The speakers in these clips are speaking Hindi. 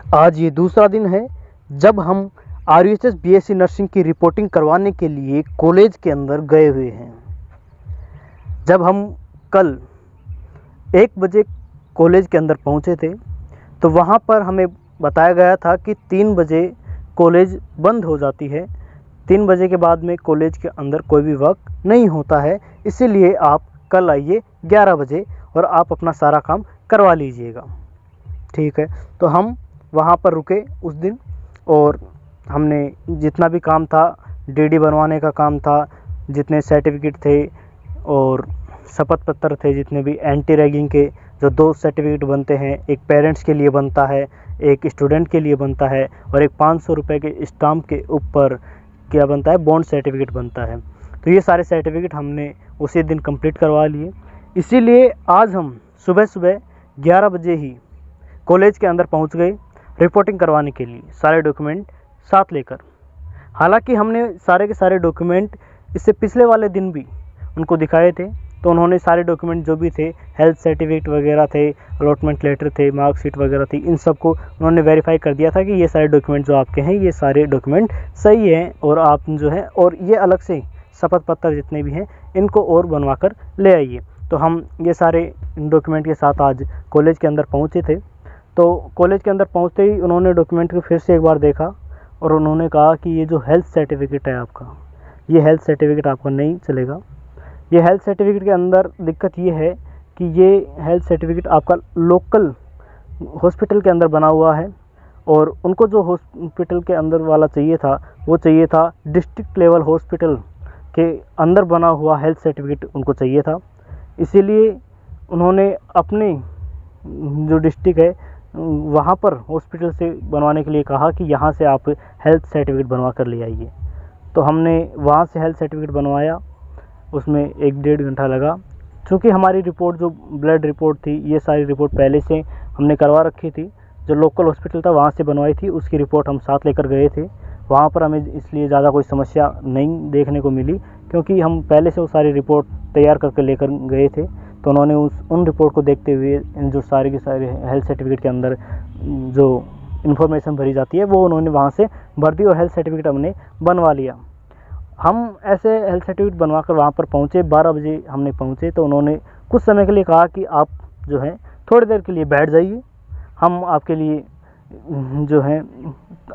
आज ये दूसरा दिन है जब हम RUHS BSc नर्सिंग की रिपोर्टिंग करवाने के लिए कॉलेज के अंदर गए हुए हैं। जब हम कल 1 बजे कॉलेज के अंदर पहुंचे थे तो वहां पर हमें बताया गया था कि 3 बजे कॉलेज बंद हो जाती है। 3 बजे के बाद में कॉलेज के अंदर कोई भी वर्क नहीं होता है, इसीलिए आप कल आइए 11 बजे और आप अपना सारा काम करवा लीजिएगा। ठीक है, तो हम वहाँ पर रुके उस दिन और हमने जितना भी काम था, DD बनवाने का काम था, जितने सर्टिफिकेट थे और शपथ पत्र थे, जितने भी एंटी रैगिंग के जो 2 सर्टिफिकेट बनते हैं, एक पेरेंट्स के लिए बनता है, एक स्टूडेंट के लिए बनता है और एक 500 रुपये के स्टाम्प के ऊपर क्या बनता है, बॉन्ड सर्टिफिकेट बनता है। तो ये सारे सर्टिफिकेट हमने उसी दिन कंप्लीट करवा लिए। इसीलिए आज हम सुबह सुबह 11 बजे ही कॉलेज के अंदर पहुंच गए रिपोर्टिंग करवाने के लिए, सारे डॉक्यूमेंट साथ लेकर। हालांकि हमने सारे के सारे डॉक्यूमेंट इससे पिछले वाले दिन भी उनको दिखाए थे, तो उन्होंने सारे डॉक्यूमेंट जो भी थे, हेल्थ सर्टिफिकेट वगैरह थे, अलॉटमेंट लेटर थे, मार्कशीट वगैरह थी, इन सब को उन्होंने वेरीफाई कर दिया था कि ये सारे डॉक्यूमेंट जो आपके हैं ये सारे डॉक्यूमेंट सही हैं और आप जो है, और ये अलग से शपथ पत्र जितने भी हैं इनको और बनवा कर ले आइए। तो हम ये सारे डॉक्यूमेंट के साथ आज कॉलेज के अंदर पहुँचे थे। तो कॉलेज के अंदर पहुँचते ही उन्होंने डॉक्यूमेंट को फिर से एक बार देखा और उन्होंने कहा कि ये जो हेल्थ सर्टिफिकेट है आपका, ये हेल्थ सर्टिफिकेट आपका नहीं चलेगा। ये हेल्थ सर्टिफिकेट के अंदर दिक्कत ये है कि ये हेल्थ सर्टिफिकेट आपका लोकल हॉस्पिटल के अंदर बना हुआ है और उनको जो हॉस्पिटल के अंदर वाला चाहिए था वो चाहिए था डिस्ट्रिक्ट लेवल हॉस्पिटल के अंदर बना हुआ हेल्थ सर्टिफिकेट उनको चाहिए था। इसीलिए उन्होंने अपने जो डिस्ट्रिक्ट है वहाँ पर हॉस्पिटल से बनवाने के लिए कहा कि यहाँ से आप हेल्थ सर्टिफिकेट बनवा कर ले आइए। तो हमने वहाँ से हेल्थ सर्टिफिकेट बनवाया, उसमें 1-1.5 घंटा लगा। क्योंकि हमारी रिपोर्ट जो ब्लड रिपोर्ट थी, ये सारी रिपोर्ट पहले से हमने करवा रखी थी, जो लोकल हॉस्पिटल था वहाँ से बनवाई थी, उसकी रिपोर्ट हम साथ लेकर गए थे। वहाँ पर हमें इसलिए ज़्यादा कोई समस्या नहीं देखने को मिली, क्योंकि हम पहले से वो सारी रिपोर्ट तैयार करके लेकर गए थे। तो उन्होंने उन रिपोर्ट को देखते हुए जो सारे के सारे हेल्थ सर्टिफिकेट के अंदर जो इन्फॉर्मेशन भरी जाती है वो उन्होंने वहाँ से भर दी और हेल्थ सर्टिफिकेट हमने बनवा लिया। हम ऐसे हेल्थ सर्टिफिकेट बनवा कर वहाँ पर पहुँचे, 12 बजे हमने पहुँचे। तो उन्होंने कुछ समय के लिए कहा कि आप जो है थोड़ी देर के लिए बैठ जाइए, हम आपके लिए जो है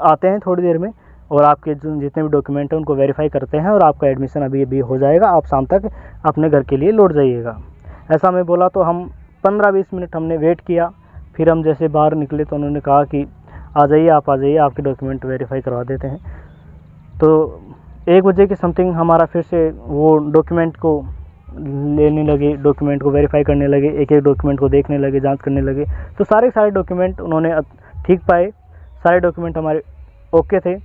आते हैं थोड़ी देर में और आपके जो जितने भी डॉक्यूमेंट हैं उनको वेरीफाई करते हैं और आपका एडमिशन अभी हो जाएगा, आप शाम तक अपने घर के लिए लौट जाइएगा। ऐसा मैं बोला तो हम 15-20 मिनट हमने वेट किया। फिर हम जैसे बाहर निकले तो उन्होंने कहा कि आ जाइए, आप आ जाइए, आपके डॉक्यूमेंट वेरीफाई करवा देते हैं। तो 1 बजे के समथिंग हमारा फिर से वो डॉक्यूमेंट को लेने लगे, डॉक्यूमेंट को वेरीफाई करने लगे, एक एक डॉक्यूमेंट को देखने लगे, जांच करने लगे। तो सारे डॉक्यूमेंट उन्होंने ठीक पाए, सारे डॉक्यूमेंट हमारे ओके थे।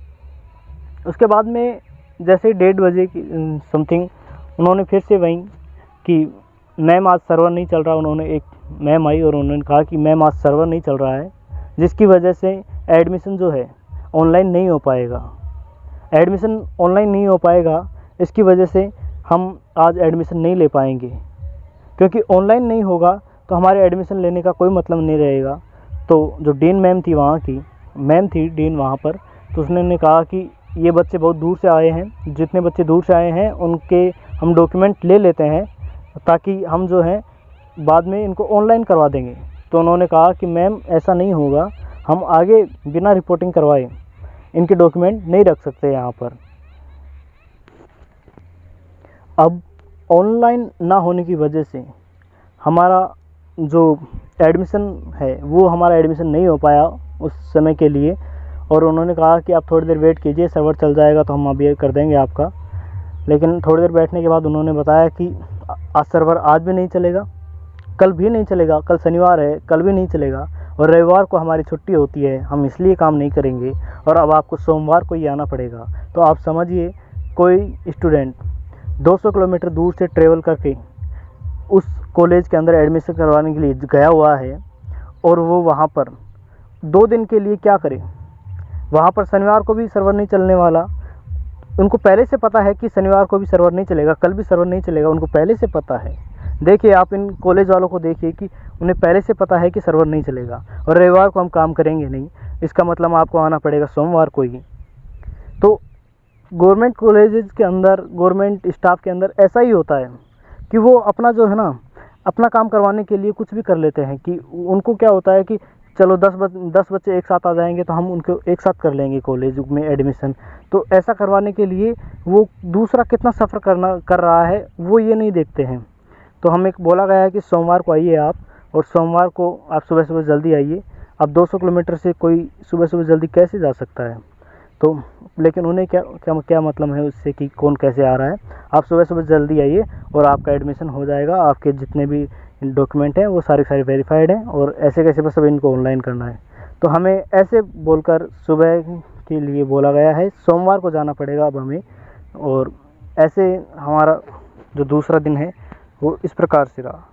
उसके बाद में जैसे 1:30 बजे की समथिंग उन्होंने फिर से वहीं कि मैम आज सर्वर नहीं चल रहा। उन्होंने एक मैम आई और उन्होंने कहा कि मैम आज सर्वर नहीं चल रहा है, जिसकी वजह से एडमिशन जो है ऑनलाइन नहीं हो पाएगा। एडमिशन ऑनलाइन नहीं हो पाएगा, इसकी वजह से हम आज एडमिशन नहीं ले पाएंगे, क्योंकि ऑनलाइन नहीं होगा तो हमारे एडमिशन लेने का कोई मतलब नहीं रहेगा। तो जो डीन मैम थी, वहाँ की मैम थी डीन वहाँ पर, तो उसने कहा कि ये बच्चे बहुत दूर से आए हैं, जितने बच्चे दूर से आए हैं उनके हम डॉक्यूमेंट ले लेते हैं ताकि हम जो है बाद में इनको ऑनलाइन करवा देंगे। तो उन्होंने कहा कि मैम ऐसा नहीं होगा, हम आगे बिना रिपोर्टिंग करवाए इनके डॉक्यूमेंट नहीं रख सकते यहाँ पर। अब ऑनलाइन ना होने की वजह से हमारा जो एडमिशन है वो हमारा एडमिशन नहीं हो पाया उस समय के लिए। और उन्होंने कहा कि आप थोड़ी देर वेट कीजिए, सर्वर चल जाएगा तो हम अभी कर देंगे आपका। लेकिन थोड़ी देर बैठने के बाद उन्होंने बताया कि आज सर्वर आज भी नहीं चलेगा, कल भी नहीं चलेगा, कल शनिवार है, कल भी नहीं चलेगा, और रविवार को हमारी छुट्टी होती है, हम इसलिए काम नहीं करेंगे और अब आपको सोमवार को ही आना पड़ेगा। तो आप समझिए, कोई स्टूडेंट 200 किलोमीटर दूर से ट्रेवल करके उस कॉलेज के अंदर एडमिशन करवाने के लिए गया हुआ है और वो वहाँ पर 2 दिन के लिए क्या करे। वहाँ पर शनिवार को भी सर्वर नहीं चलने वाला, उनको पहले से पता है कि शनिवार को भी सर्वर नहीं चलेगा, कल भी सर्वर नहीं चलेगा, उनको पहले से पता है। देखिए आप इन कॉलेज वालों को देखिए कि उन्हें पहले से पता है कि सर्वर नहीं चलेगा और रविवार को हम काम करेंगे नहीं। इसका मतलब आपको आना पड़ेगा सोमवार को ही। तो गवर्नमेंट कॉलेजेस के अंदर, गवर्नमेंट स्टाफ के अंदर ऐसा ही होता है कि वो अपना जो है ना, अपना काम करवाने के लिए कुछ भी कर लेते हैं। कि उनको क्या होता है कि चलो 10 बच्चे एक साथ आ जाएंगे तो हम उनको एक साथ कर लेंगे कॉलेज में एडमिशन। तो ऐसा करवाने के लिए वो दूसरा कितना सफ़र कर रहा है वो ये नहीं देखते हैं। तो हमें बोला गया है कि सोमवार को आइए आप, और सोमवार को आप सुबह सुबह जल्दी आइए। अब 200 किलोमीटर से कोई सुबह सुबह जल्दी कैसे जा सकता है? तो लेकिन उन्हें क्या मतलब है उससे कि कौन कैसे आ रहा है। आप सुबह सुबह जल्दी आइए और आपका एडमिशन हो जाएगा। आपके जितने भी डॉक्यूमेंट हैं वो सारे वेरीफाइड हैं, और ऐसे कैसे बस अब इनको ऑनलाइन करना है। तो हमें ऐसे बोलकर सुबह के लिए बोला गया है, सोमवार को जाना पड़ेगा अब हमें। और ऐसे हमारा जो दूसरा दिन है वो इस प्रकार से रहा।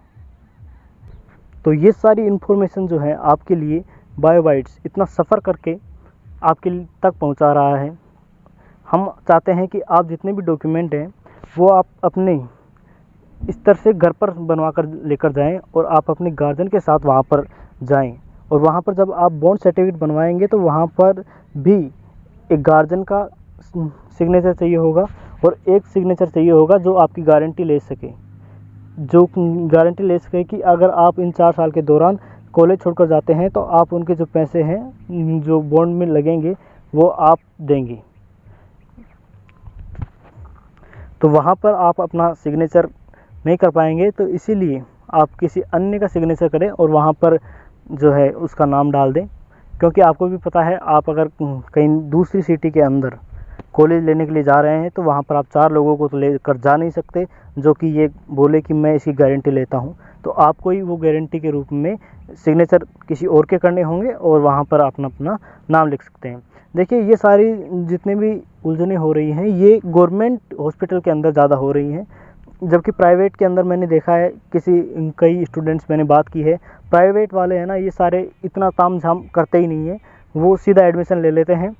तो ये सारी इन्फॉर्मेशन जो है आपके लिए बायोबाइट्स इतना सफ़र करके आपके तक पहुंचा रहा है। हम चाहते हैं कि आप जितने भी डॉक्यूमेंट हैं वो आप अपने स्तर से घर पर बनवा कर लेकर जाएं, और आप अपने गार्जियन के साथ वहां पर जाएं। और वहां पर जब आप बॉन्ड सर्टिफिकेट बनवाएंगे तो वहां पर भी एक गार्जियन का सिग्नेचर चाहिए होगा, और एक सिग्नेचर चाहिए होगा जो आपकी गारंटी ले सके, कि अगर आप इन 4 साल के दौरान कॉलेज छोड़कर जाते हैं तो आप उनके जो पैसे हैं जो बॉन्ड में लगेंगे वो आप देंगे। तो वहाँ पर आप अपना सिग्नेचर नहीं कर पाएंगे, तो इसीलिए आप किसी अन्य का सिग्नेचर करें और वहाँ पर जो है उसका नाम डाल दें। क्योंकि आपको भी पता है, आप अगर कहीं दूसरी सिटी के अंदर कॉलेज लेने के लिए जा रहे हैं तो वहाँ पर आप 4 लोगों को तो लेकर जा नहीं सकते जो कि ये बोले कि मैं इसकी गारंटी लेता हूँ। तो आपको ही वो गारंटी के रूप में सिग्नेचर किसी और के करने होंगे, और वहाँ पर अपना नाम लिख सकते हैं। देखिए, ये सारी जितने भी उलझनें हो रही हैं ये गवर्नमेंट हॉस्पिटल के अंदर ज़्यादा हो रही हैं, जबकि प्राइवेट के अंदर मैंने देखा है, कई स्टूडेंट्स मैंने बात की है, प्राइवेट वाले हैं ना, ये सारे इतना ताम झाम करते ही नहीं है, वो सीधा एडमिशन ले लेते हैं,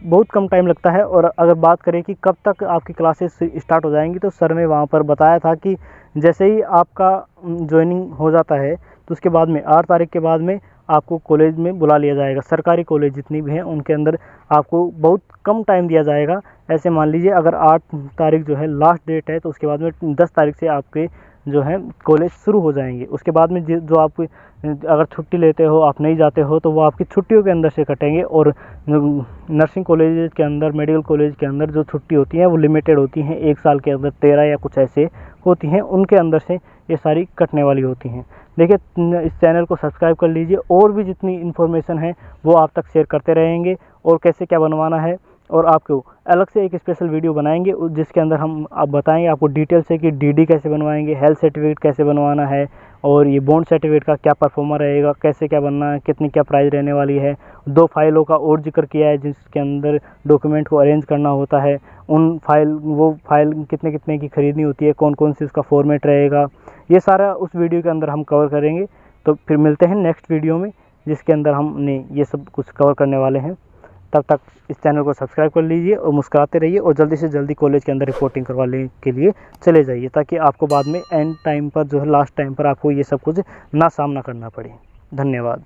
बहुत कम टाइम लगता है। और अगर बात करें कि कब तक आपकी क्लासेस स्टार्ट हो जाएंगी, तो सर ने वहाँ पर बताया था कि जैसे ही आपका ज्वाइनिंग हो जाता है तो उसके बाद में 8 तारीख के बाद में आपको कॉलेज में बुला लिया जाएगा। सरकारी कॉलेज जितनी भी हैं उनके अंदर आपको बहुत कम टाइम दिया जाएगा। ऐसे मान लीजिए अगर 8 तारीख जो है लास्ट डेट है, तो उसके बाद में 10 तारीख से आपके जो है कॉलेज शुरू हो जाएंगे। उसके बाद में जो आप अगर छुट्टी लेते हो, आप नहीं जाते हो, तो वो आपकी छुट्टियों के अंदर से कटेंगे। और नर्सिंग कॉलेज के अंदर, मेडिकल कॉलेज के अंदर जो छुट्टी होती है वो लिमिटेड होती हैं, 1 साल के अंदर 13 या कुछ ऐसे होती हैं, उनके अंदर से ये सारी कटने वाली होती हैं। देखिए, इस चैनल को सब्सक्राइब कर लीजिए, और भी जितनी इन्फॉर्मेशन है वो आप तक शेयर करते रहेंगे, और कैसे क्या बनवाना है। और आपको अलग से एक स्पेशल वीडियो बनाएंगे जिसके अंदर हम आप बताएंगे आपको डिटेल से कि डीडी कैसे बनवाएंगे, हेल्थ सर्टिफिकेट कैसे बनवाना है, और ये बॉन्ड सर्टिफिकेट का क्या परफॉर्मा रहेगा, कैसे क्या बनना है, कितनी क्या प्राइस रहने वाली है। 2 फाइलों का और जिक्र किया है जिसके अंदर डॉक्यूमेंट को अरेंज करना होता है, वो फाइल कितने की खरीदनी होती है, कौन कौन सी उसका फॉर्मेट रहेगा, ये सारा उस वीडियो के अंदर हम कवर करेंगे। तो फिर मिलते हैं नेक्स्ट वीडियो में, जिसके अंदर हमने ये सब कुछ कवर करने वाले हैं। तब तक इस चैनल को सब्सक्राइब कर लीजिए और मुस्कुराते रहिए, और जल्दी से जल्दी कॉलेज के अंदर रिपोर्टिंग करवाने के लिए चले जाइए, ताकि आपको बाद में एंड टाइम पर जो है, लास्ट टाइम पर आपको ये सब कुछ ना सामना करना पड़े। धन्यवाद।